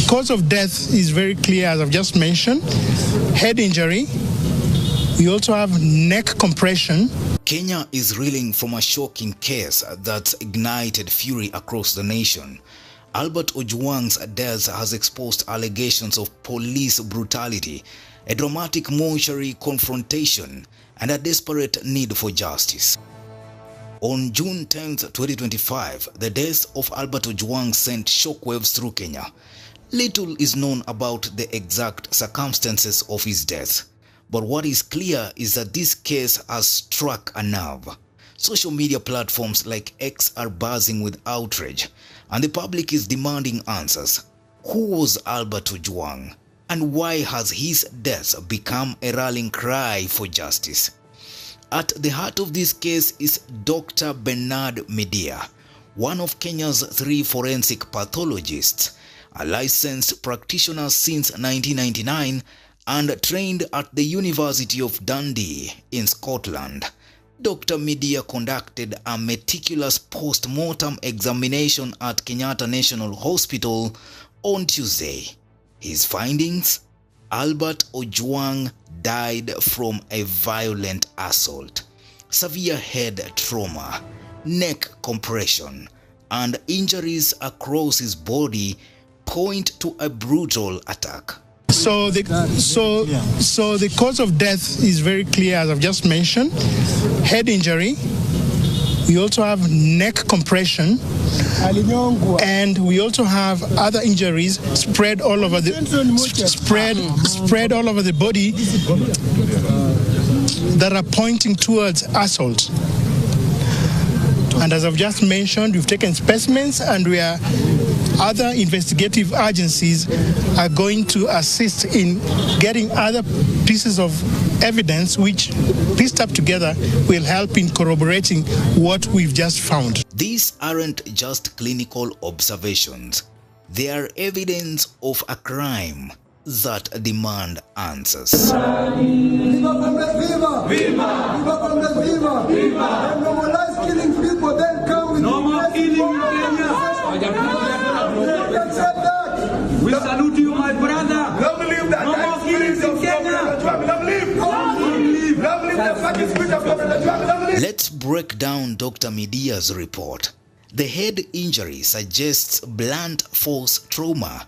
cause of death is very clear, as I've just mentioned. Head injury. We also have neck compression. Kenya is reeling from a shocking case that's ignited fury across the nation. Albert Ojwang's death has exposed allegations of police brutality, a dramatic mortuary confrontation, and a desperate need for justice. On June 10, 2025, the death of Albert Ojwang sent shockwaves through Kenya. Little is known about the exact circumstances of his death, but what is clear is that this case has struck a nerve. Social media platforms like X are buzzing with outrage, and the public is demanding answers. Who was Albert Ojwang, and why has his death become a rallying cry for justice? At the heart of this case is Dr. Bernard Media, one of Kenya's 3 forensic pathologists, a licensed practitioner since 1999 and trained at the University of Dundee in Scotland. Dr. Media conducted a meticulous post-mortem examination at Kenyatta National Hospital on Tuesday. His findings? Albert Ojwang died from a violent assault, severe head trauma, neck compression, and injuries across his body point to a brutal attack. So the cause of death is very clear, as I've just mentioned. Head injury. We also have neck compression, and we also have other injuries spread all over the body that are pointing towards assault. And as I've just mentioned, we've taken specimens, and other investigative agencies are going to assist in getting other pieces of evidence which, pieced up together, will help in corroborating what we've just found. These aren't just clinical observations. They are evidence of a crime that demand answers. Viva! Viva! Viva! Viva! Viva! Normalize killing people, then come with no more killing in Kenya. We salute you, my brother. Long live that. No more killings in Kenya. Long live. Long live the fucking spirit of God. Let's break down Dr. Media's report. The head injury suggests blunt force trauma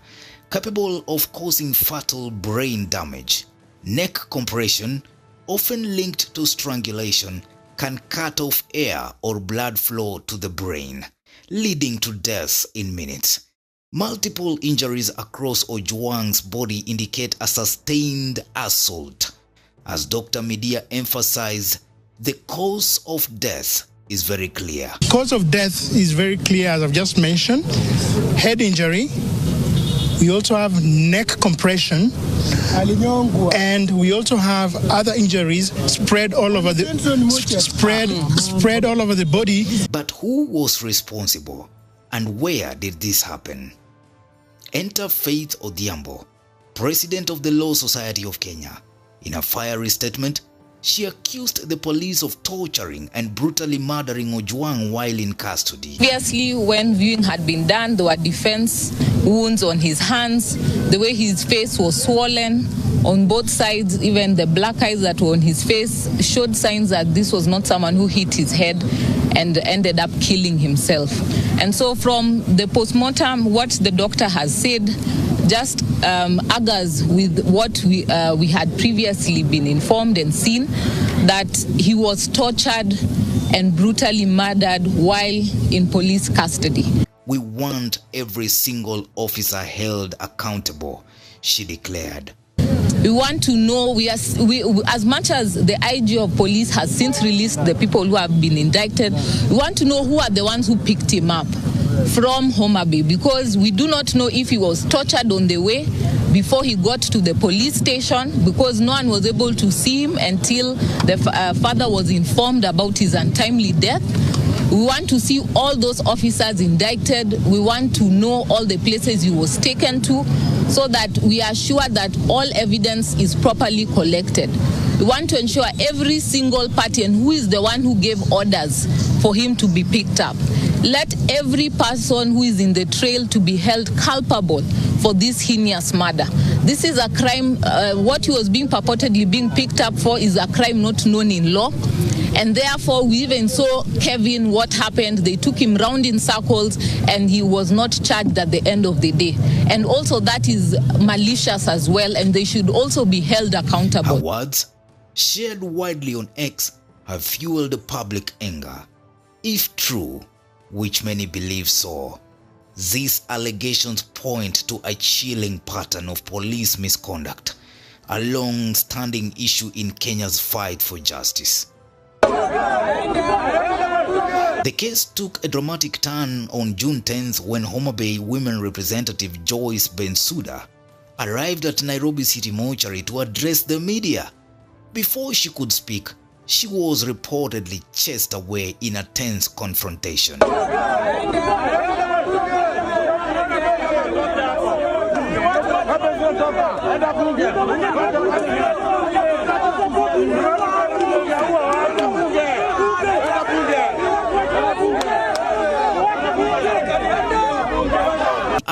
capable of causing fatal brain damage. Neck compression, often linked to strangulation, can cut off air or blood flow to the brain, leading to death in minutes. Multiple injuries across Ojwang's body indicate a sustained assault. As Dr. Media emphasized, the cause of death is very clear. Cause of death is very clear, as I've just mentioned. Head injury. We also have neck compression, and we also have other injuries spread all over the body. But who was responsible, and where did this happen? Enter Faith Odhiambo, President of the Law Society of Kenya. In a fiery statement, she accused the police of torturing and brutally murdering Ojwang while in custody. Previously, when viewing had been done, there were defense wounds on his hands, the way his face was swollen on both sides, even the black eyes that were on his face showed signs that this was not someone who hit his head and ended up killing himself. And so from the postmortem, what the doctor has said just agrees with what we had previously been informed and seen, that he was tortured and brutally murdered while in police custody. We want every single officer held accountable, she declared. We want to know, as much as the IG of police has since released the people who have been indicted, we want to know who are the ones who picked him up from Homa Bay, because we do not know if he was tortured on the way before he got to the police station, because no one was able to see him until the father was informed about his untimely death. We want to see all those officers indicted. We want to know all the places he was taken to, so that we are sure that all evidence is properly collected. We want to ensure every single party and who is the one who gave orders for him to be picked up. Let every person who is in the trail to be held culpable for this heinous murder. This is a crime. What he was being purportedly being picked up for is a crime not known in law. And therefore, we even saw Kevin, what happened. They took him round in circles and he was not charged at the end of the day. And also that is malicious as well, and they should also be held accountable. Her words, shared widely on X, have fueled public anger. If true, which many believe so, these allegations point to a chilling pattern of police misconduct, a long-standing issue in Kenya's fight for justice. The case took a dramatic turn on June 10th when Homa Bay Women Representative Joyce Bensouda arrived at Nairobi City Mortuary to address the media. Before she could speak, she was reportedly chased away in a tense confrontation.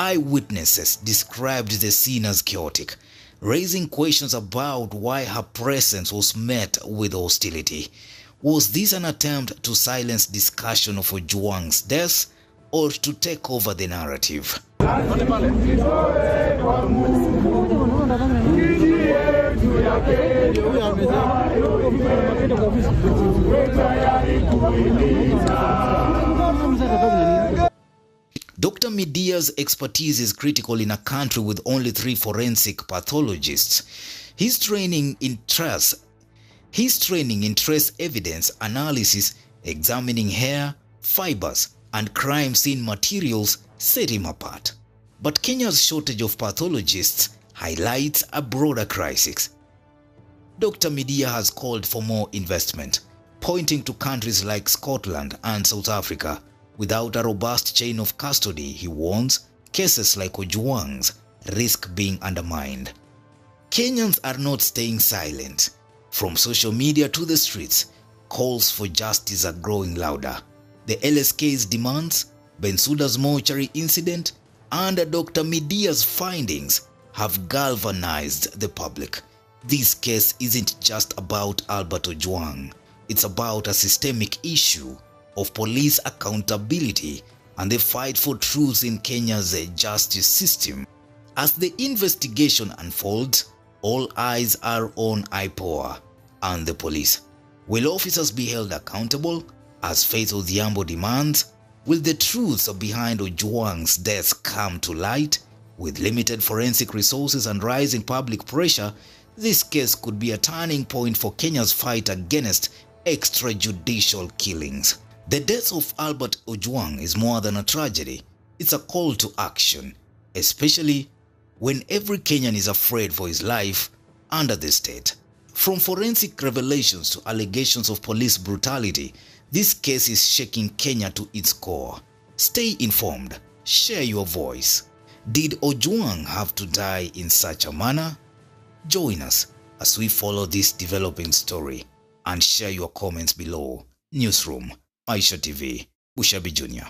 Eyewitnesses described the scene as chaotic, raising questions about why her presence was met with hostility. Was this an attempt to silence discussion of Ojwang's death or to take over the narrative? Dr. Midia's expertise is critical in a country with only 3 forensic pathologists. His training in trace evidence analysis, examining hair, fibers, and crime scene materials set him apart. But Kenya's shortage of pathologists highlights a broader crisis. Dr. Midia has called for more investment, pointing to countries like Scotland and South Africa. Without a robust chain of custody, he warns, cases like Ojwang's risk being undermined. Kenyans are not staying silent. From social media to the streets, calls for justice are growing louder. The LSK's demands, Bensouda's mortuary incident, and Dr. Midia's findings have galvanized the public. This case isn't just about Albert Ojwang. It's about a systemic issue of police accountability and the fight for truth in Kenya's justice system. As the investigation unfolds, all eyes are on IPOA and the police. Will officers be held accountable as Faith Odhiambo demands? Will the truth behind Ojwang's death come to light? With limited forensic resources and rising public pressure, this case could be a turning point for Kenya's fight against extrajudicial killings. The death of Albert Ojwang is more than a tragedy. It's a call to action, especially when every Kenyan is afraid for his life under the state. From forensic revelations to allegations of police brutality, this case is shaking Kenya to its core. Stay informed. Share your voice. Did Ojwang have to die in such a manner? Join us as we follow this developing story and share your comments below. Newsroom, Aisha TV, Bushabi Jr.